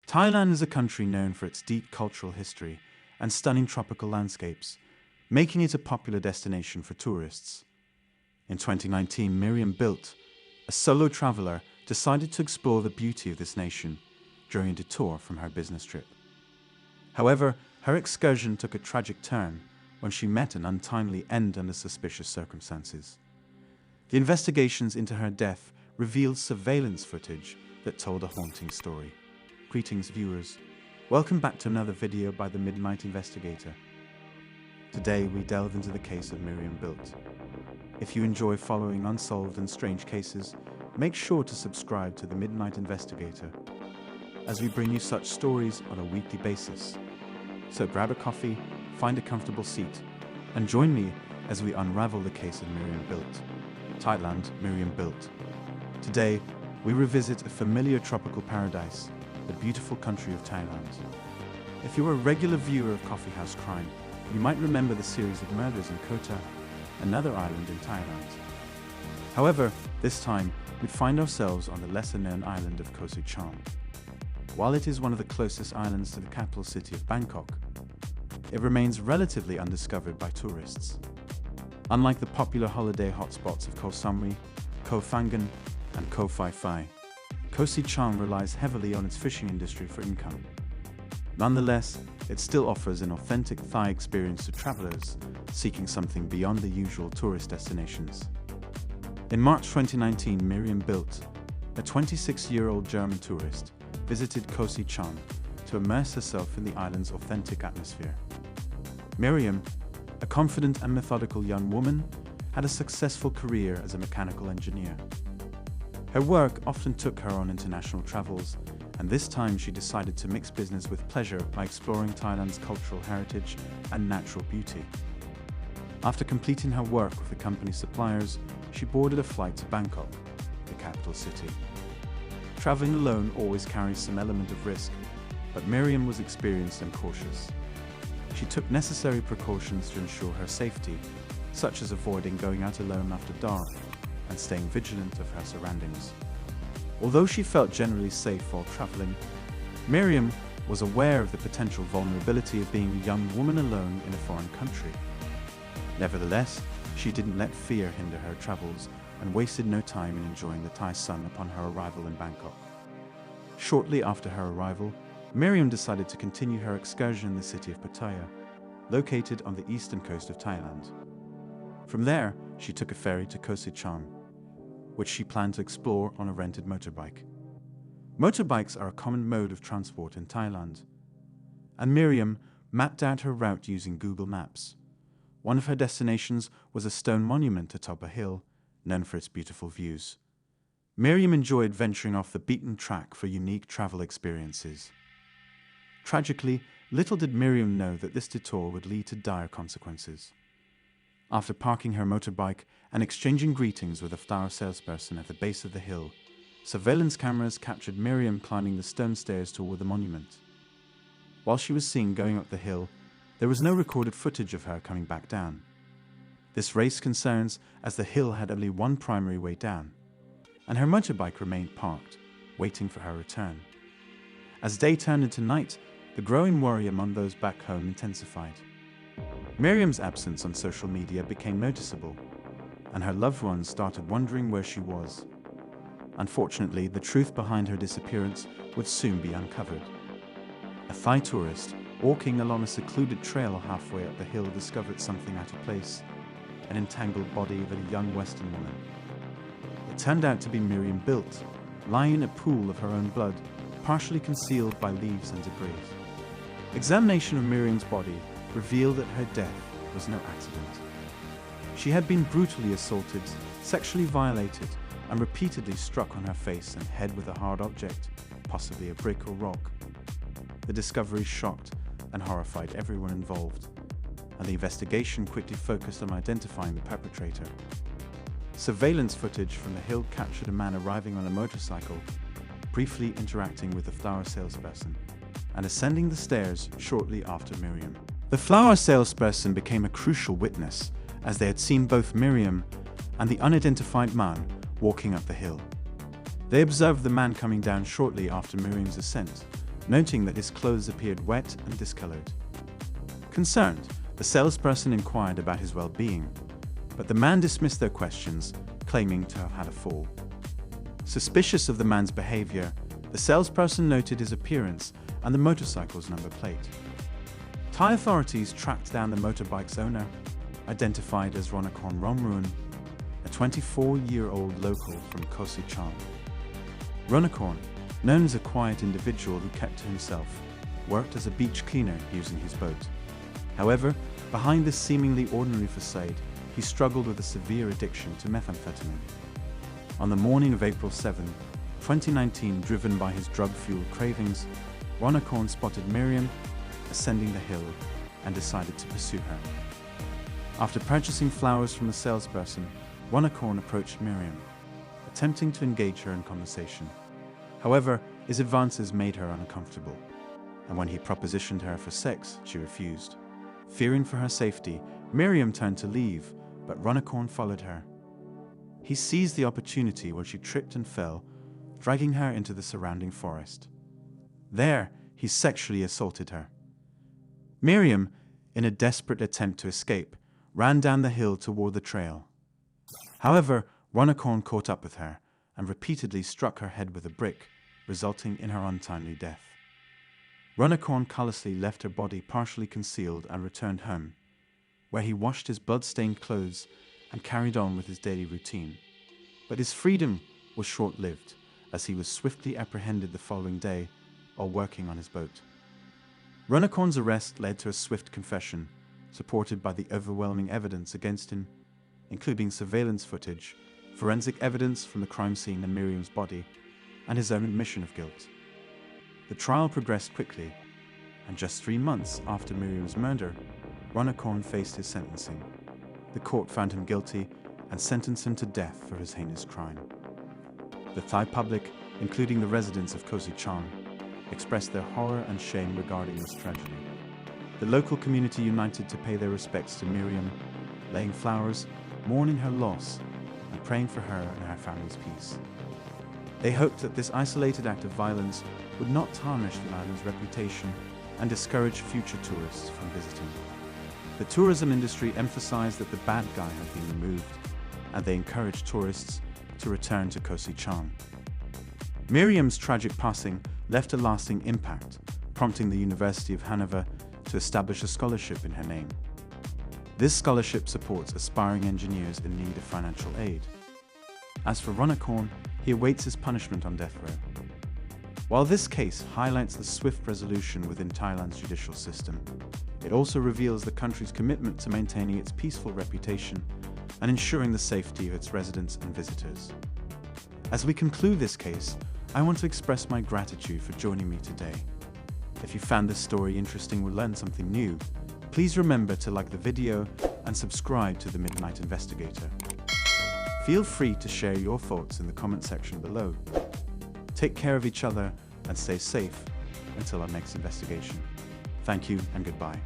Thailand is a country known for its deep cultural history and stunning tropical landscapes, making it a popular destination for tourists. In 2019, Miriam Beelte, a solo traveler, decided to explore the beauty of this nation during a detour from her business trip. However, her excursion took a tragic turn when she met an untimely end under suspicious circumstances. The investigations into her death revealed surveillance footage that told a haunting story. Greetings viewers, welcome back to another video by the Midnight Investigator. Today we delve into the case of Miriam Beelte. If you enjoy following unsolved and strange cases, make sure to subscribe to the Midnight Investigator, as we bring you such stories on a weekly basis. So grab a coffee, find a comfortable seat, and join me as we unravel the case of Miriam Beelte. Thailand, Miriam Beelte. Today, we revisit a familiar tropical paradise, the beautiful country of Thailand. If you're a regular viewer of Coffee House Crime, you might remember the series of murders in Kota, another island in Thailand. However, this time, we find ourselves on the lesser-known island of Koh Cham. While it is one of the closest islands to the capital city of Bangkok, it remains relatively undiscovered by tourists. Unlike the popular holiday hotspots of Koh Samui, Koh Phangan, and Koh Phi Phi, Koh Cham relies heavily on its fishing industry for income. Nonetheless, it still offers an authentic Thai experience to travelers seeking something beyond the usual tourist destinations. In March 2019, Miriam Beelte, a 26-year-old German tourist, visited Koh Cham to immerse herself in the island's authentic atmosphere. Miriam, a confident and methodical young woman, had a successful career as a mechanical engineer. Her work often took her on international travels, and this time she decided to mix business with pleasure by exploring Thailand's cultural heritage and natural beauty. After completing her work with the company's suppliers, she boarded a flight to Bangkok, the capital city. Traveling alone always carries some element of risk, but Miriam was experienced and cautious. She took necessary precautions to ensure her safety, such as avoiding going out alone after dark and staying vigilant of her surroundings. Although she felt generally safe while traveling, Miriam was aware of the potential vulnerability of being a young woman alone in a foreign country. Nevertheless, she didn't let fear hinder her travels and wasted no time in enjoying the Thai sun upon her arrival in Bangkok. Shortly after her arrival, Miriam decided to continue her excursion in the city of Pattaya, located on the eastern coast of Thailand. From there, she took a ferry to Koh Cham, which she planned to explore on a rented motorbike. Motorbikes are a common mode of transport in Thailand, and Miriam mapped out her route using Google Maps. One of her destinations was a stone monument atop a hill, known for its beautiful views. Miriam enjoyed venturing off the beaten track for unique travel experiences. Tragically, little did Miriam know that this detour would lead to dire consequences. After parking her motorbike and exchanging greetings with a flower salesperson at the base of the hill, surveillance cameras captured Miriam climbing the stone stairs toward the monument. While she was seen going up the hill, there was no recorded footage of her coming back down. This raised concerns as the hill had only one primary way down, and her motorbike remained parked, waiting for her return. As day turned into night, the growing worry among those back home intensified. Miriam's absence on social media became noticeable, and her loved ones started wondering where she was. Unfortunately, the truth behind her disappearance would soon be uncovered. A Thai tourist, walking along a secluded trail halfway up the hill, discovered something out of place: an entangled body of a young Western woman. It turned out to be Miriam Beelte, lying in a pool of her own blood, partially concealed by leaves and debris. Examination of Miriam's body revealed that her death was no accident. She had been brutally assaulted, sexually violated, and repeatedly struck on her face and head with a hard object, possibly a brick or rock. The discovery shocked and horrified everyone involved, and the investigation quickly focused on identifying the perpetrator. Surveillance footage from the hill captured a man arriving on a motorcycle, briefly interacting with the flower salesperson, and ascending the stairs shortly after Miriam. The flower salesperson became a crucial witness, as they had seen both Miriam and the unidentified man walking up the hill. They observed the man coming down shortly after Miriam's ascent, noting that his clothes appeared wet and discolored. Concerned, the salesperson inquired about his well-being, but the man dismissed their questions, claiming to have had a fall. Suspicious of the man's behavior, the salesperson noted his appearance and the motorcycle's number plate. Thai authorities tracked down the motorbike's owner, identified as Ronakorn Romruan, a 24-year-old local from Koh Chang. Ronakorn, known as a quiet individual who kept to himself, worked as a beach cleaner using his boat. However, behind this seemingly ordinary facade, he struggled with a severe addiction to methamphetamine. On the morning of April 7, 2019, driven by his drug-fueled cravings, Ronakorn spotted Miriam ascending the hill and decided to pursue her. After purchasing flowers from the salesperson, Ronakorn approached Miriam, attempting to engage her in conversation. However, his advances made her uncomfortable, and when he propositioned her for sex, she refused. Fearing for her safety, Miriam turned to leave, but Ronakorn followed her. He seized the opportunity where she tripped and fell, dragging her into the surrounding forest. There, he sexually assaulted her. Miriam, in a desperate attempt to escape, ran down the hill toward the trail. However, Ronakorn caught up with her and repeatedly struck her head with a brick, resulting in her untimely death. Ronakorn callously left her body partially concealed and returned home, where he washed his blood-stained clothes and carried on with his daily routine. But his freedom was short-lived, as he was swiftly apprehended the following day while working on his boat. Ronakorn's arrest led to a swift confession, supported by the overwhelming evidence against him, including surveillance footage, forensic evidence from the crime scene and Miriam's body, and his own admission of guilt. The trial progressed quickly, and just 3 months after Miriam's murder, Ronakorn faced his sentencing. The court found him guilty and sentenced him to death for his heinous crime. The Thai public, including the residents of Koh Chang, expressed their horror and shame regarding this tragedy. The local community united to pay their respects to Miriam, laying flowers, mourning her loss, and praying for her and her family's peace. They hoped that this isolated act of violence would not tarnish the island's reputation and discourage future tourists from visiting. The tourism industry emphasized that the bad guy had been removed, and they encouraged tourists to return to Koh Chang. Miriam's tragic passing left a lasting impact, prompting the University of Hanover to establish a scholarship in her name. This scholarship supports aspiring engineers in need of financial aid. As for Ronakorn, he awaits his punishment on death row. While this case highlights the swift resolution within Thailand's judicial system, it also reveals the country's commitment to maintaining its peaceful reputation and ensuring the safety of its residents and visitors. As we conclude this case, I want to express my gratitude for joining me today. If you found this story interesting or learned something new, please remember to like the video and subscribe to The Midnight Investigator. Feel free to share your thoughts in the comment section below. Take care of each other and stay safe until our next investigation. Thank you and goodbye.